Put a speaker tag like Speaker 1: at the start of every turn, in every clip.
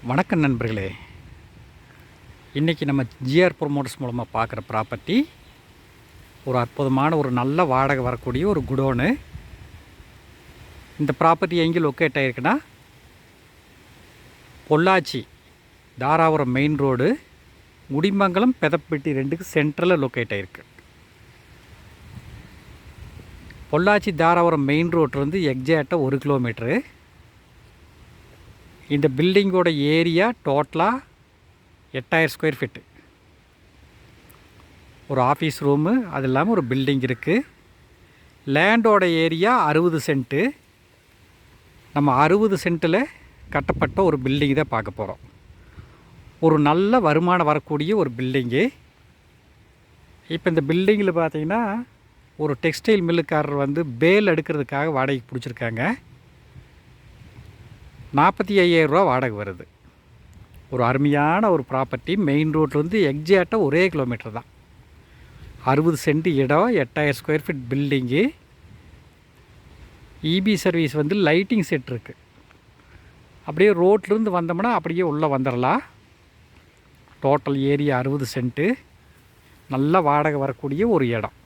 Speaker 1: வணக்கம் நண்பர்களே. இன்றைக்கி நம்ம ஜிஆர் ப்ரொமோட்டர்ஸ் மூலமாக பார்க்குற ப்ராப்பர்ட்டி ஒரு அற்புதமான ஒரு நல்ல வாடகை வரக்கூடிய ஒரு குடோனு. இந்த ப்ராப்பர்ட்டி எங்கே லொக்கேட் ஆகிருக்குன்னா பொள்ளாச்சி தாராபுரம் மெயின் ரோடு முடிமங்கலம் பெதப்பட்டி ரெண்டுக்கு சென்ட்ரலில் லொக்கேட் ஆகிருக்கு. பொள்ளாச்சி தாராபுரம் மெயின் ரோட்லேருந்து எக்ஸாக்டாக 1 கிலோமீட்ரு. இந்த பில்டிங்கோட ஏரியா டோட்டலாக 8000 ஸ்கொயர் ஃபீட்டு. ஒரு ஆஃபீஸ் ரூமு, அது இல்லாமல் ஒரு பில்டிங் இருக்குது. லேண்டோட ஏரியா 60 சென்ட்டு. நம்ம 60 சென்ட்டில் கட்டப்பட்ட ஒரு பில்டிங் தான் பார்க்க போகிறோம். ஒரு நல்ல வருமானம் வரக்கூடிய ஒரு பில்டிங்கு. இப்போ இந்த பில்டிங்கில் பார்த்திங்கன்னா ஒரு டெக்ஸ்டைல் மில்லுக்காரர் பேல் எடுக்கிறதுக்காக வாடகைக்கு பிடிச்சிருக்காங்க. 45,000 ரூபா வாடகை வருது. ஒரு அருமையான ஒரு ப்ராப்பர்ட்டி. மெயின் ரோட்லேருந்து எக்ஸாக்டாக 1 கிலோமீட்டர் தான். 60 சென்ட் இடம், 8000 square feet building. EB service lighting set இருக்குது. அப்படியே ரோட்லேருந்து வந்தோம்னா அப்படியே உள்ளே வந்துடலாம். Total area 60 cent. நல்ல வாடகை வரக்கூடிய ஒரு இடம்.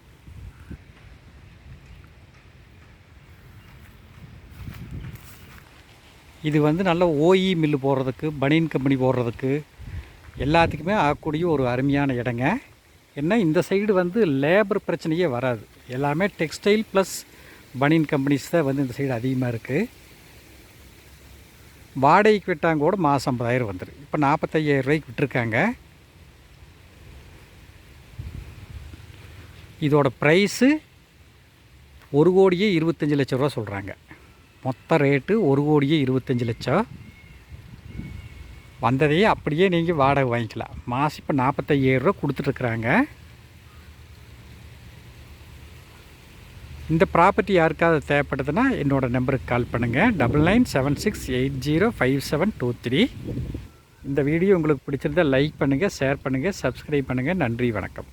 Speaker 1: இது நல்ல ஓஇ மில்லு போடுறதுக்கு, பனியன் கம்பெனி போடுறதுக்கு எல்லாத்துக்குமே ஆகக்கூடிய ஒரு அருமையான இடங்க. ஏன்னா இந்த சைடு லேபர் பிரச்சனையே வராது. எல்லாமே டெக்ஸ்டைல் ப்ளஸ் பனியன் கம்பெனிஸ் தான் இந்த சைடு அதிகமாக இருக்குது. வாடகைக்கு விட்டாங்க கூட மாதம் 50,000 வந்துடும். இப்போ 45,000 ரூபாய்க்கு விட்டுருக்காங்க. இதோட ப்ரைஸு 1,25,00,000 ரூபா சொல்கிறாங்க. மொத்த ரேட்டு 1,25,00,000. வந்ததையே அப்படியே நீங்கள் வாடகை வாங்கிக்கலாம். மாதம் இப்போ 45,000 ரூபா கொடுத்துட்ருக்குறாங்க. இந்த ப்ராப்பர்ட்டி யாருக்காவது தேவைப்படுதுன்னா என்னோடய நம்பருக்கு கால் பண்ணுங்கள். 9976805723. இந்த வீடியோ உங்களுக்கு பிடிச்சிருந்தால் லைக் பண்ணுங்கள், ஷேர் பண்ணுங்கள், சப்ஸ்கிரைப் பண்ணுங்கள். நன்றி, வணக்கம்.